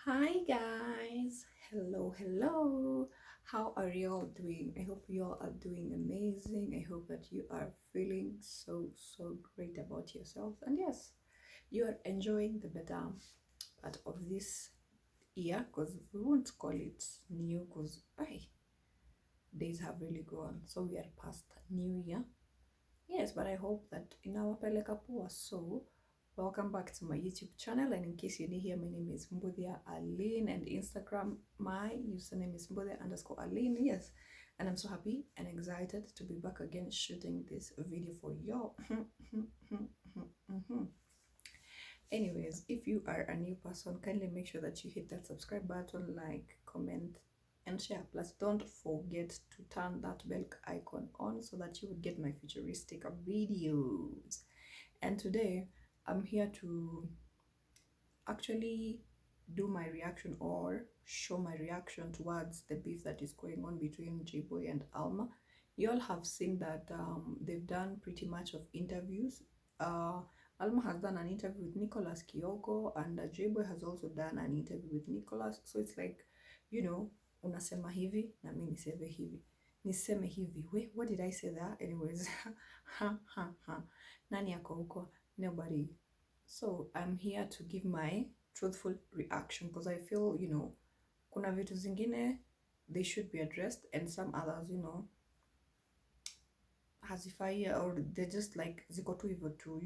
Hi guys, hello. How are y'all doing? I hope y'all are doing amazing. I hope that you are feeling so great about yourself. And yes, you are enjoying the better part of this year because we won't call it new because days have really gone. So we are past New Year. Yes, but I hope that inawapeleka poa. So, welcome back to my YouTube channel. And in case you're new here, my name is Mbudia Aline, and Instagram, my username is Mbudia_Aline. Yes, and I'm so happy and excited to be back again shooting this video for you. Anyways, if you are a new person, kindly make sure that you hit that subscribe button, like, comment, and share. Plus, don't forget to turn that bell icon on so that you would get my futuristic videos. And today, I'm here to actually do my reaction or show my reaction towards the beef that is going on between Jayboy and Alma. You all have seen that they've done pretty much of interviews. Alma has done an interview with Nicholas Kioko, and Jayboy has also done an interview with Nicholas. So it's like, unasema hivi na mi niseme hivi. Niseme hivi. Wait, what did I say there? Anyways, Nani ako huko? Nobody. So I'm here to give my truthful reaction because I feel, kuna vitu zingine they should be addressed and some others, hazifai or they're just like ziko tu hivyo tu,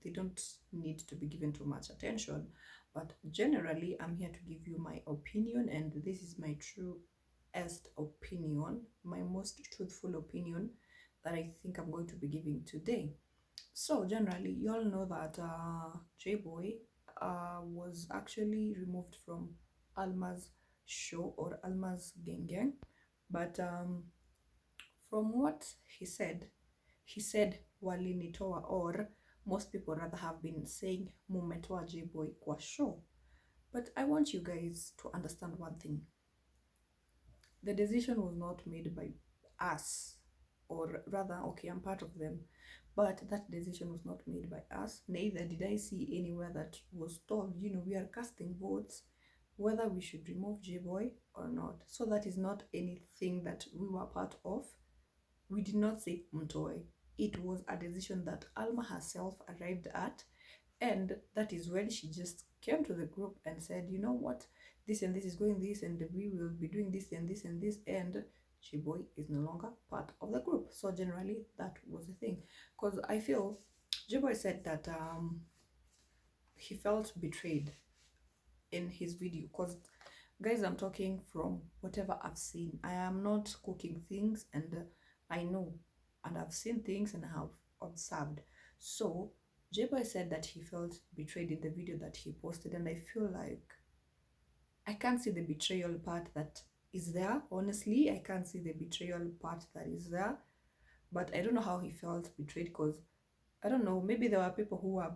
they don't need to be given too much attention. But generally, I'm here to give you my opinion, and this is my truest opinion, my most truthful opinion that I think I'm going to be giving today. So generally, you all know that Jayboy was actually removed from Alma's show or Alma's Gang Gang, but from what he said walinitoa, or most people rather have been saying mumetoa Jayboy kwa show. But I want you guys to understand one thing. The decision was not made by us, or rather, okay, I'm part of them, but that decision was not made by us. Neither did I see anywhere that was told, we are casting votes whether we should remove Jayboy or not. So that is not anything that we were part of. We did not say mtoe. It was a decision that Alma herself arrived at, and that is when she just came to the group and said, you know what, this and this is going this, and we will be doing this and this and this, and Jayboy is no longer part of the group. So generally, that was the thing. Because I feel Jayboy said that he felt betrayed in his video. Because guys, I'm talking from whatever I've seen. I am not cooking things, and I know, and I've seen things, and I have observed. So Jayboy said that he felt betrayed in the video that he posted, and I feel like I can't see the betrayal part that is there. Honestly, I can't see the betrayal part that is there. But I don't know how he felt betrayed, because I don't know, maybe there were people who were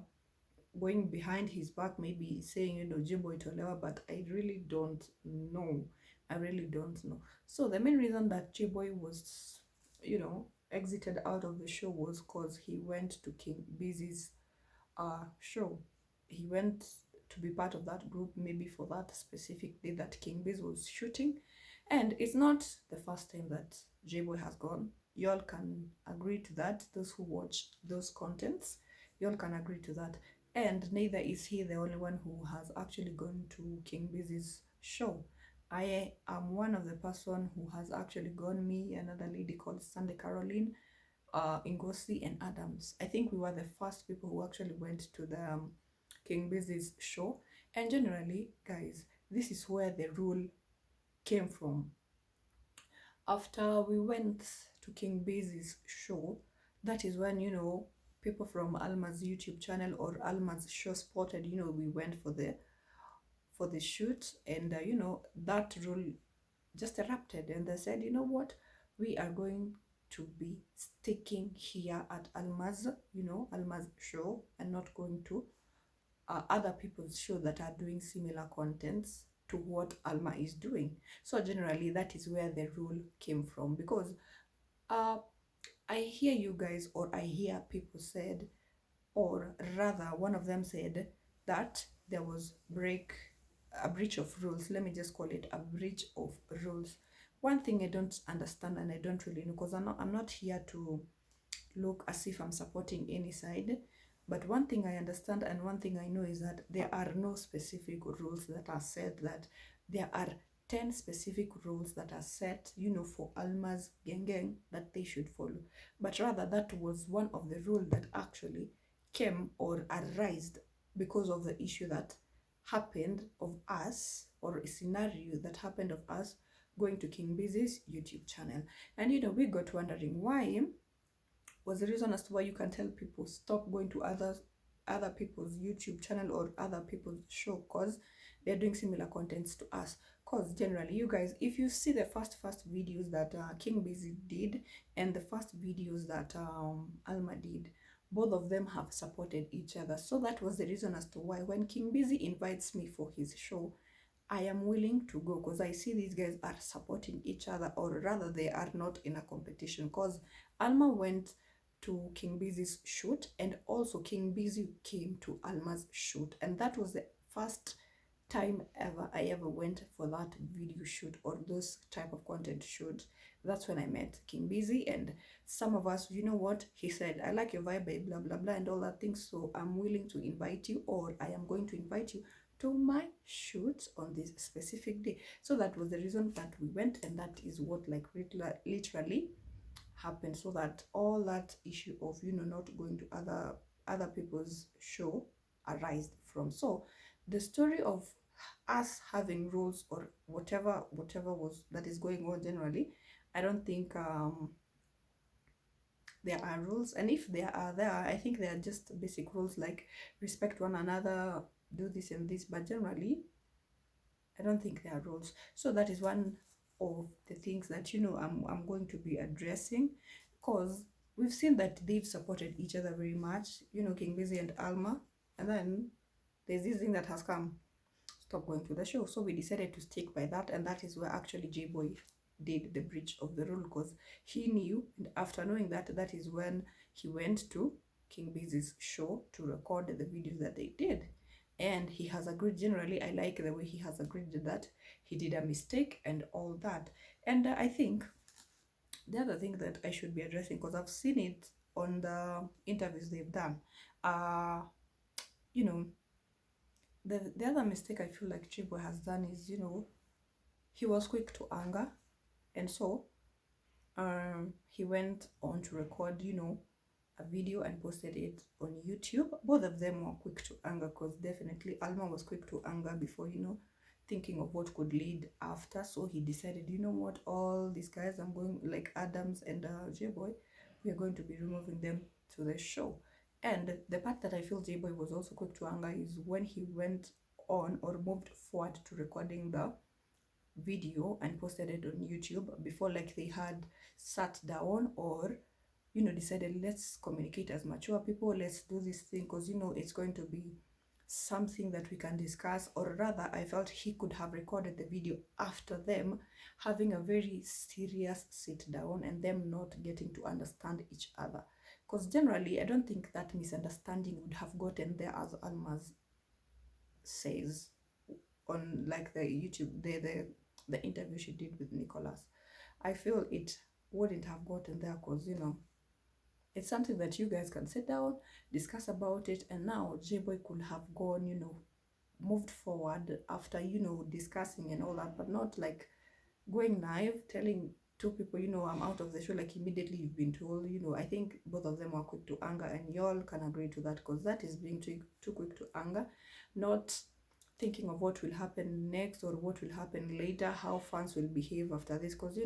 going behind his back, maybe saying, Jayboy tolewa, but I really don't know. I really don't know. So the main reason that Jayboy was, exited out of the show was because he went to King Busy's show. He went to be part of that group, maybe for that specific day that King Biz was shooting. And it's not the first time that Jayboy has gone. Y'all can agree to that. Those who watch those contents, y'all can agree to that. And neither is he the only one who has actually gone to King Busy's show. I am one of the person who has actually gone, me, another lady called Sunday Caroline, Ngosi and Adams. I think we were the first people who actually went to the King Busy's show. And generally, guys, this is where the rule came from. After we went to King Busy's show, that is when, people from Alma's YouTube channel or Alma's show spotted, we went for the shoot, and that rule just erupted, and they said, you know what, we are going to be sticking here at Alma's, Alma's show, and not going to other people's show that are doing similar contents to what Alma is doing. So generally, that is where the rule came from, because I hear you guys, or I hear people said, or rather one of them said that there was break a breach of rules. Let me just call it a breach of rules. One thing I don't understand and I don't really know, because I'm not here to look as if I'm supporting any side. But one thing I understand and one thing I know is that there are no specific rules that are set, that there are 10 specific rules that are set, for Alma's gang that they should follow. But rather, that was one of the rules that actually came or arised because of the issue that happened of us, or a scenario that happened of us going to King Busy's YouTube channel. And we got wondering why was the reason as to why you can tell people stop going to other people's YouTube channel or other people's show, because they're doing similar contents to us. Because generally, you guys, if you see the first videos that King Busy did and the first videos that Alma did, both of them have supported each other. So that was the reason as to why when King Busy invites me for his show, I am willing to go, because I see these guys are supporting each other, or rather they are not in a competition. Because Alma went to King Busy's shoot, and also King Busy came to Alma's shoot, and that was the first time ever I ever went for that video shoot or those type of content shoot. That's when I met King Busy, and some of us, you know what he said, I like your vibe, blah blah blah and all that things, so I'm willing to invite you, or I am going to invite you to my shoot on this specific day. So that was the reason that we went, and that is what like literally happened, so that all that issue of not going to other people's show arised from. So the story of us having rules or whatever was that is going on generally, I don't think there are rules, and if there, I think they are just basic rules like respect one another, do this and this, but generally I don't think there are rules. So that is one of the things that I'm going to be addressing, because we've seen that they've supported each other very much, King Busy and Alma, and then there's this thing that has come, stop going to the show. So we decided to stick by that, and that is where actually Jayboy did the breach of the rule, because he knew, and after knowing that, that is when he went to King Busy's show to record the videos that they did. And he has agreed. Generally, I like the way he has agreed that he did a mistake and all that. And I think the other thing that I should be addressing, because I've seen it on the interviews they've done, you know the other mistake I feel like Jayboy has done is, he was quick to anger, and so he went on to record, a video and posted it on YouTube. Both of them were quick to anger, because definitely Alma was quick to anger before, thinking of what could lead after. So he decided, you know what, all these guys, I'm going, like Adams and Jayboy, we are going to be removing them to the show. And the part that I feel Jayboy was also quick to anger is when he went on or moved forward to recording the video and posted it on YouTube before like they had sat down or decided, let's communicate as mature people, let's do this thing, because it's going to be something that we can discuss. Or rather, I felt he could have recorded the video after them having a very serious sit down and them not getting to understand each other, because generally I don't think that misunderstanding would have gotten there, as Almaz says on like the YouTube, the interview she did with Nicholas. I feel it wouldn't have gotten there, because it's something that you guys can sit down, discuss about it, and now Jayboy could have gone, moved forward after, discussing and all that, but not like going naive, telling two people, I'm out of the show, like immediately you've been told, I think both of them are quick to anger, and y'all can agree to that, because that is being too quick to anger, not thinking of what will happen next or what will happen later, how fans will behave after this, because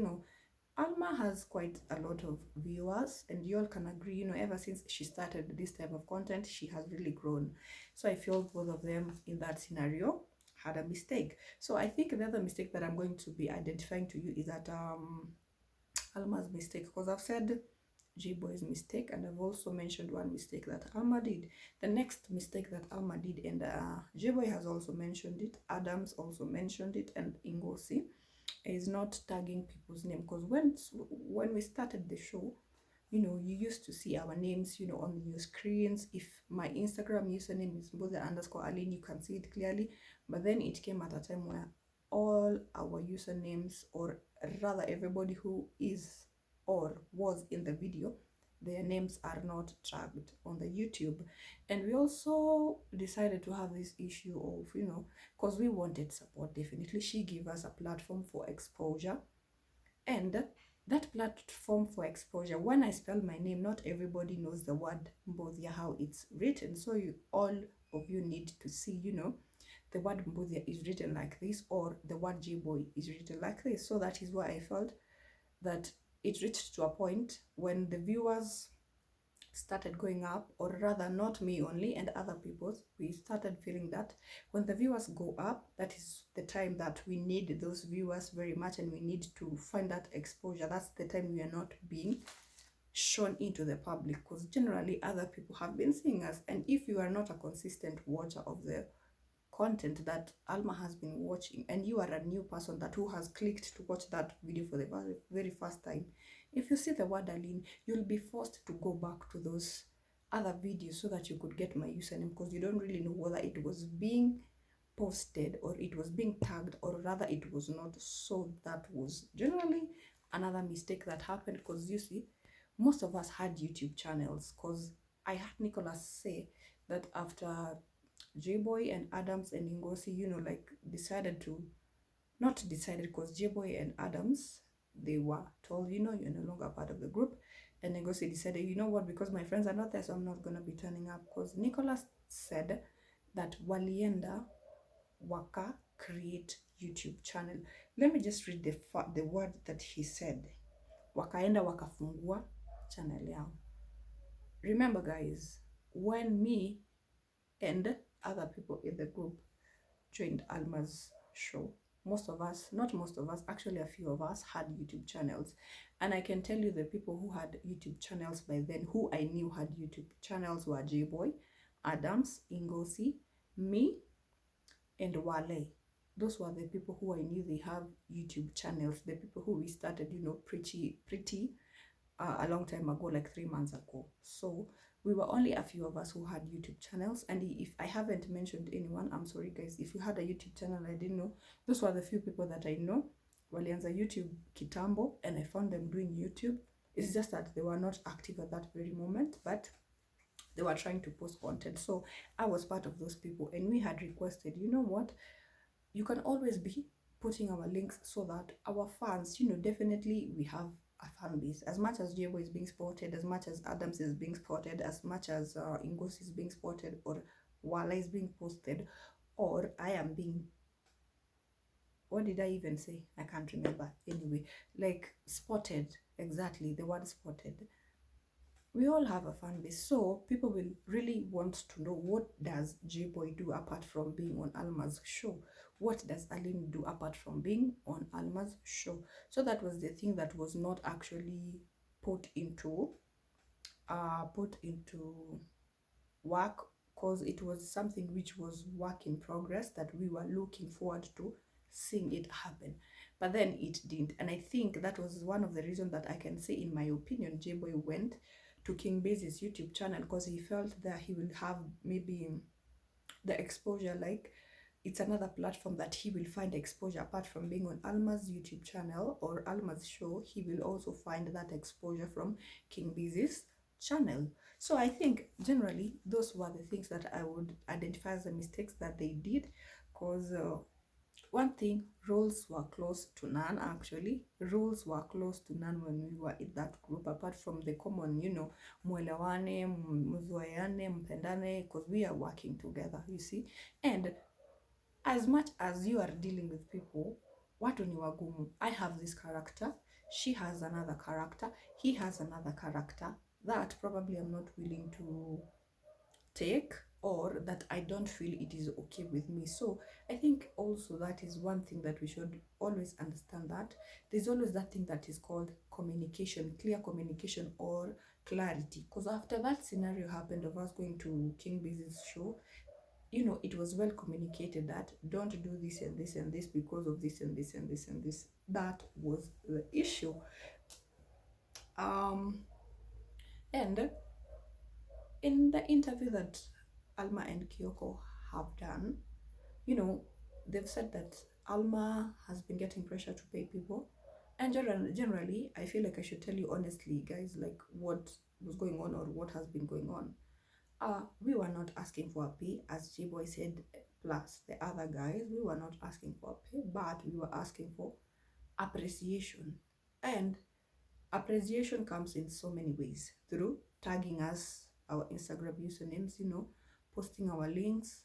Alma has quite a lot of viewers, and you all can agree, ever since she started this type of content, she has really grown. So I feel both of them in that scenario had a mistake. So I think the other mistake that I'm going to be identifying to you is that Alma's mistake, because I've said Jayboy's mistake, and I've also mentioned one mistake that Alma did. The next mistake that Alma did, and Jayboy has also mentioned it, Adams also mentioned it, and Ingosi, is not tagging people's name, because when we started the show, You used to see our names, on your screens. If my Instagram username is Mbothe_Aline, you can see it clearly. But then it came at a time where all our usernames, or rather everybody who is or was in the video, their names are not tagged on the YouTube. And we also decided to have this issue of, because we wanted support. Definitely, she gave us a platform for exposure, and that platform for exposure, when I spell my name, not everybody knows the word Mbodia, how it's written. So all of you need to see, the word Mbodia is written like this, or the word Jayboy is written like this. So that is why I felt that it reached to a point when the viewers started going up, or rather not me only and other people's, we started feeling that when the viewers go up, that is the time that we need those viewers very much, and we need to find that exposure. That's the time we are not being shown into the public, because generally other people have been seeing us. And if you are not a consistent watcher of the content that Alma has been watching, and you are a new person that who has clicked to watch that video for the very first time, if you see the word Aline, you'll be forced to go back to those other videos so that you could get my username, because you don't really know whether it was being posted or it was being tagged, or rather it was not. So that was generally another mistake that happened, because you see, most of us had YouTube channels, because I had Nicholas say that after Jayboy and Adams and Ngosi, like decided to, not decided, because Jayboy and Adams, they were told, you're no longer part of the group. And Ngosi decided, you know what, because my friends are not there, so I'm not going to be turning up. Because Nicholas said that walienda waka create YouTube channel. Let me just read the word that he said. Wakaenda wakafungua channel yao. Remember guys, when me and other people in the group joined Alma'S show, most of us, not most of us, actually a few of us had YouTube channels. And I can tell you the people who had YouTube channels by then, who I knew had YouTube channels, were Jayboy, Adams, Ngosi, me, and Wale. Those were the people who I knew they have YouTube channels, the people who we started, pretty a long time ago, like 3 months ago. So we were only a few of us who had YouTube channels. And if I haven't mentioned anyone, I'm sorry guys. If you had a YouTube channel, I didn't know. Those were the few people that I know. Walianza YouTube kitambo, and I found them doing YouTube. It's just that they were not active at that very moment, but they were trying to post content. So I was part of those people, and we had requested, you know what, you can always be putting our links so that our fans, definitely we have a fan base. As much as Jayboy is being spotted, as much as Adams is being spotted, as much as Ingos is being spotted, or Wala is being posted, or I am being, what did I even say? I can't remember. Anyway, like spotted, exactly, the word spotted. We all have a fan base, so people will really want to know, what does Jayboy do apart from being on Alma'S show? What does Aline do apart from being on Alma'S show? So that was the thing that was not actually put into work, because it was something which was work in progress, that we were looking forward to seeing it happen, but then it didn't. And I think that was one of the reasons that I can say, in my opinion, Jayboy went to King Base's YouTube channel, because he felt that he will have maybe the exposure, like it's another platform that he will find exposure apart from being on Alma'S YouTube channel or Alma'S show. He will also find that exposure from King Base's channel. So I think generally those were the things that I would identify as the mistakes that they did, because one thing, rules were close to none. Actually, rules were close to none when we were in that group, apart from the common, mwelewane, mzoeane, mpendane, because we are working together, you see. And as much as you are dealing with people, watu ni wagumu. I have this character, she has another character, he has another character that probably I'm not willing to take, or that I don't feel it is okay with me. So I think also that is one thing that we should always understand, that there's always that thing that is called communication, clear communication or clarity. Because after that scenario happened of us going to King Base's show, it was well communicated that don't do this and this and this because of this and this and this and this. That was the issue. And in the interview that Alma and Kyoko have done, you know, they've said that Alma has been getting pressure to pay people. And generally, I feel like I should tell you honestly, guys, like what was going on or what has been going on. We were not asking for a pay, as Jayboy said, plus the other guys, we were not asking for a pay, but we were asking for appreciation. And appreciation comes in so many ways through tagging us, our Instagram usernames, posting our links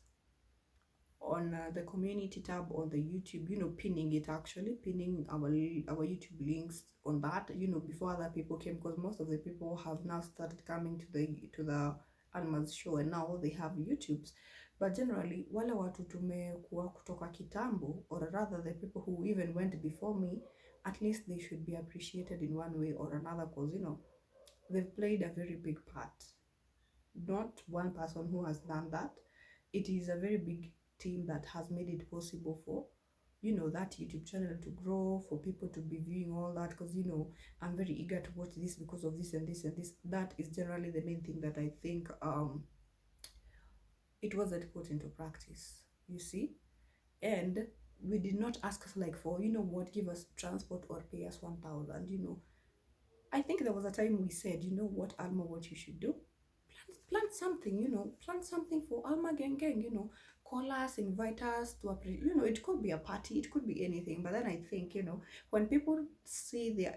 on the community tab on the YouTube, pinning it, actually pinning our YouTube links on that, before other people came, because most of the people have now started coming to the Alma'S show, and now they have YouTubes. But generally wale watu tumekuwa kutoka kitambo, or rather the people who even went before me, at least they should be appreciated in one way or another, because they've played a very big part. Not one person who has done that. It is a very big team that has made it possible for that YouTube channel to grow, for people to be viewing all that, because I'm very eager to watch this because of this and this and this. That is generally the main thing that I think it wasn't put into practice, you see. And we did not ask like for give us transport or pay us 1,000. I think there was a time we said, what, Alma, what you should do, plant something, plant something for Alma Gang Gang, call us, invite us to a, it could be a party, it could be anything. But then I think, when people see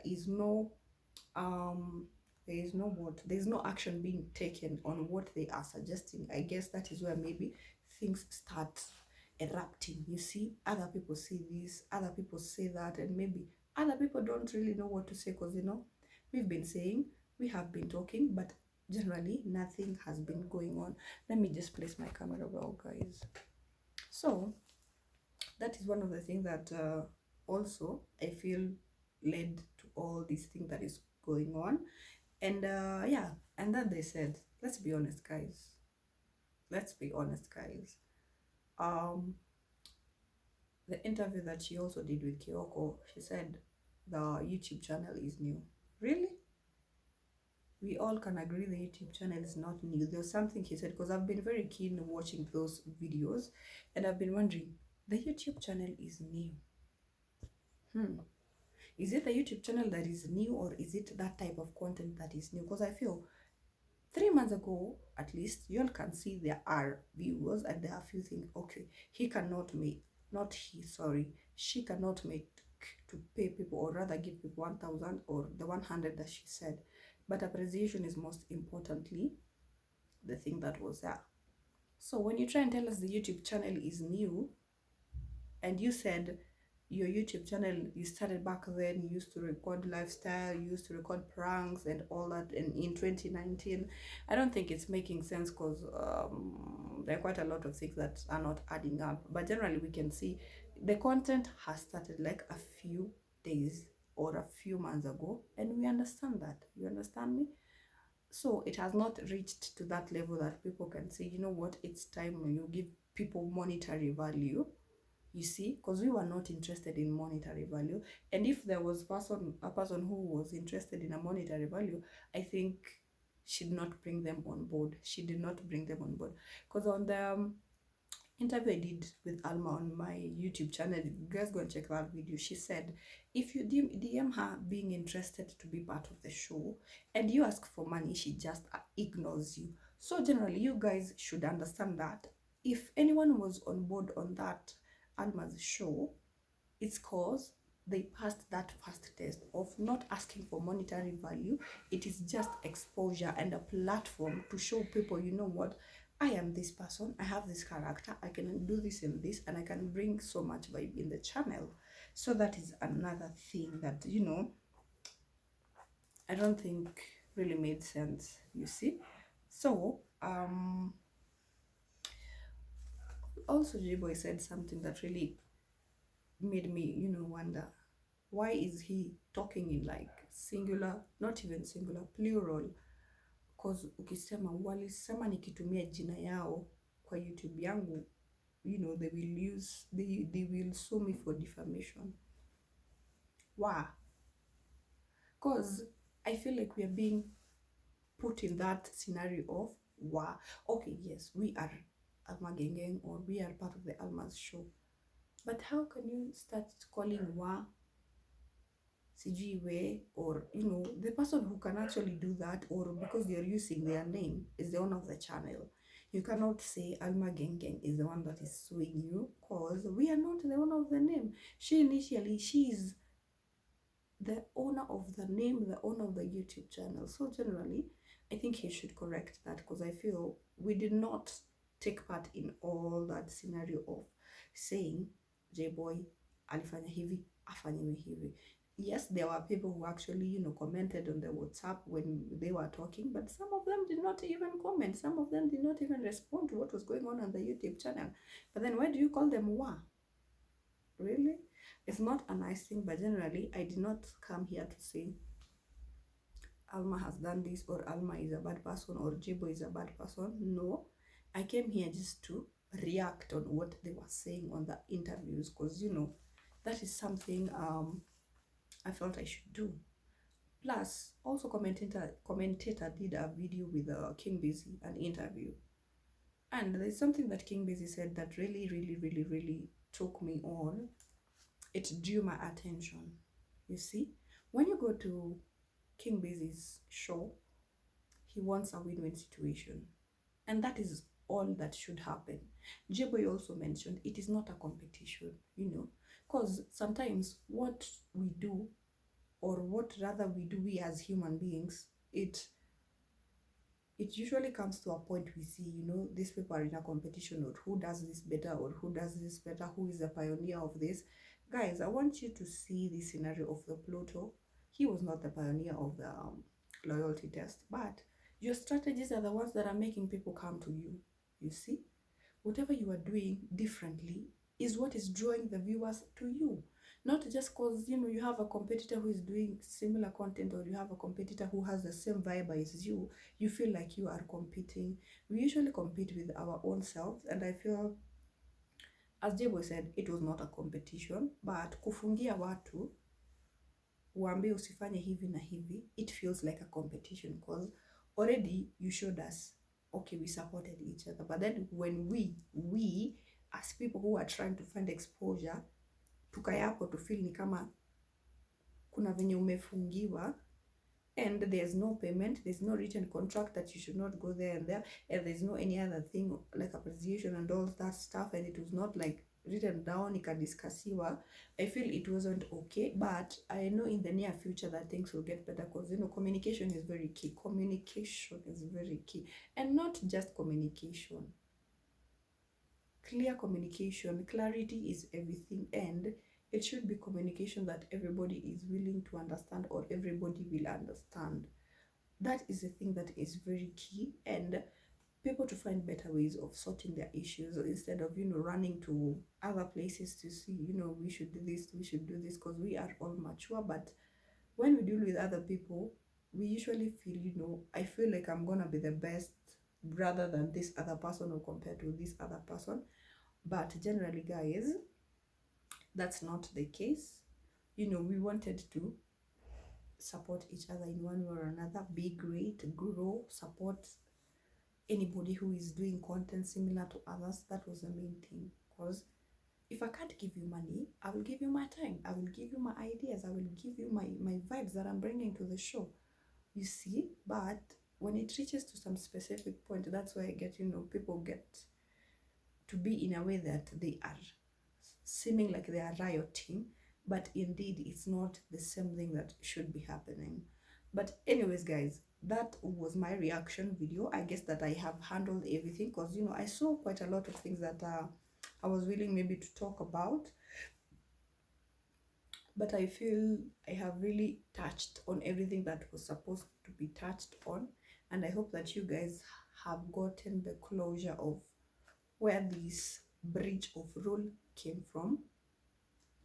um there is no action being taken on what they are suggesting, I guess that is where maybe things start erupting. You see, other people see this, other people say that, and maybe other people don't really know what to say, because we've been saying, we have been talking, but generally nothing has been going on. Let me just place my camera well, guys. So that is one of the things that also I feel led to all these things that is going on. And yeah, and then they said, let's be honest, guys. Let's be honest, guys. Um, the interview that she also did with Kyoko, she said the YouTube channel is new. Really? We all can agree the YouTube channel is not new. There's something he said, because I've been very keen watching those videos, and I've been wondering, the YouTube channel is new. Is it the YouTube channel that is new, or is it that type of content that is new? Because I feel 3 months ago, at least, you all can see there are viewers and there are few things. Okay, he cannot make, not he, sorry, she cannot make to pay people, or rather give people 1,000 or the 100 that she said. But appreciation is most importantly the thing that was there. So when you try and tell us the YouTube channel is new, and you said your YouTube channel, you started back then, you used to record lifestyle, you used to record pranks and all that, and in 2019, I don't think it's making sense, because there are quite a lot of things that are not adding up. But generally we can see the content has started like a few days or a few months ago, and we understand that. You understand me? So it has not reached to that level that people can say, you know what, it's time when you give people monetary value. You see, because we were not interested in monetary value. And if there was a person who was interested in a monetary value, I think she did not bring them on board. She did not bring them on board. Because on the interview I did with Alma on my YouTube channel, you guys go and check that video, she said if you DM her being interested to be part of the show and you ask for money, she just ignores you. So generally you guys should understand that if anyone was on board on that Alma's show, it's cause they passed that first test of not asking for monetary value. It is just exposure and a platform to show people, you know what, I am this person, I have this character, I can do this and this, and I can bring so much vibe in the channel. So that is another thing that, I don't think really made sense, you see. So also Jayboy said something that really made me, wonder, why is he talking in like singular, not even singular, plural? Because ukisema, walisema nikitumia jina yao kwa YouTube yangu, they will sue me for defamation. Why? Because I feel like we are being put in that scenario of wow, okay, yes, we are Alma Gengeng or we are part of the Alma's show. But how can you start calling wa sijui we, or the person who can actually do that, or because you're using their name, is the owner of the channel. You cannot say Alma Gengeng is the one that is suing you, because we are not the owner of the name. She is the owner of the name, the owner of the YouTube channel. So generally, I think he should correct that, because I feel we did not take part in all that scenario of saying Jayboy alifanya hivi, afanyiwe hivi. Yes, there were people who actually, commented on the WhatsApp when they were talking, but some of them did not even comment. Some of them did not even respond to what was going on the YouTube channel. But then why do you call them wa? Really? It's not a nice thing, but generally, I did not come here to say Alma has done this, or Alma is a bad person, or Jayboy is a bad person. No, I came here just to react on what they were saying on the interviews, because that is something I felt I should do. Plus, also commentator did a video with King Busy, an interview, and there's something that King Busy said that really, really, really, really took me on. It drew my attention. You see, when you go to King Busy's show, he wants a win-win situation, and that is all that should happen. Jayboy also mentioned it is not a competition, because sometimes what we do, or what rather we do, we as human beings, it usually comes to a point we see, these people are in a competition, or who does this better, or who does this better, who is the pioneer of this. Guys, I want you to see the scenario of the Pluto. He was not the pioneer of the loyalty test, but your strategies are the ones that are making people come to you. You see, whatever you are doing differently is what is drawing the viewers to you. Not just because you have a competitor who is doing similar content, or you have a competitor who has the same vibe as you feel like you are competing. We usually compete with our own selves, and I feel, as Jayboy said, it was not a competition, but kufungia watu uambie usifanye hivi na hivi, it feels like a competition, because already you showed us, okay, we supported each other. But then when we as people who are trying to find exposure, tukayapo to feel ni kama kuna venye umefungiwa, and there's no payment, there's no written contract that you should not go there and there, and there's no any other thing like appreciation and all that stuff, and it was not like written down ikadiskasiwa. I feel it wasn't okay, but I know in the near future that things will get better, because communication is very key. Communication is very key, and not just communication. Clear communication, clarity is everything, and it should be communication that everybody is willing to understand, or everybody will understand. That is the thing that is very key, and people to find better ways of sorting their issues, instead of running to other places to see we should do this, we should do this, because we are all mature. But when we deal with other people, we usually feel I feel like I'm gonna be the best rather than this other person, or compared to this other person. But generally, guys, that's not the case. We wanted to support each other in one way or another, be great, grow, support anybody who is doing content similar to others. That was the main thing, because if I can't give you money, I will give you my time, I will give you my ideas, I will give you my vibes that I'm bringing to the show, you see. But when it reaches to some specific point, that's why I get people get to be in a way that they are seeming like they are rioting, but indeed it's not the same thing that should be happening. But anyways, guys, that was my reaction video. I guess that I have handled everything, because I saw quite a lot of things that I was willing maybe to talk about, but I feel I have really touched on everything that was supposed to be touched on, and I hope that you guys have gotten the closure of where this breach of rule came from.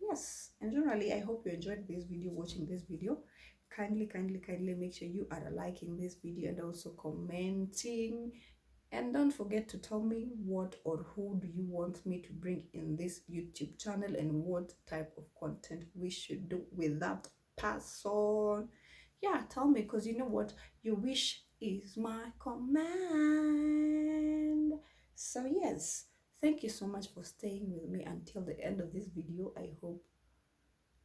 Yes, and generally I hope you enjoyed this video, watching this video. Kindly make sure you are liking this video and also commenting, and don't forget to tell me what or who do you want me to bring in this YouTube channel, and what type of content we should do with that person. Yeah, tell me, because you know what, your wish is my command. So yes, thank you so much for staying with me until the end of this video. I hope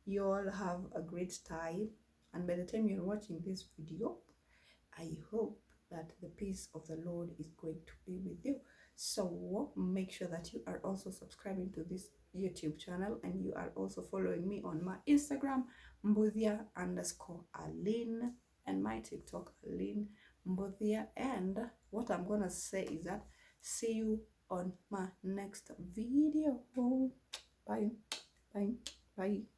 you all have a great time, and by the time you're watching this video, I hope that the peace of the Lord is going to be with you. So make sure that you are also subscribing to this YouTube channel, and you are also following me on my Instagram, Mbuthia underscore Aline, and my TikTok, Aline Mbuthia. And what I'm gonna say is that see you on my next video. Bye, bye, bye.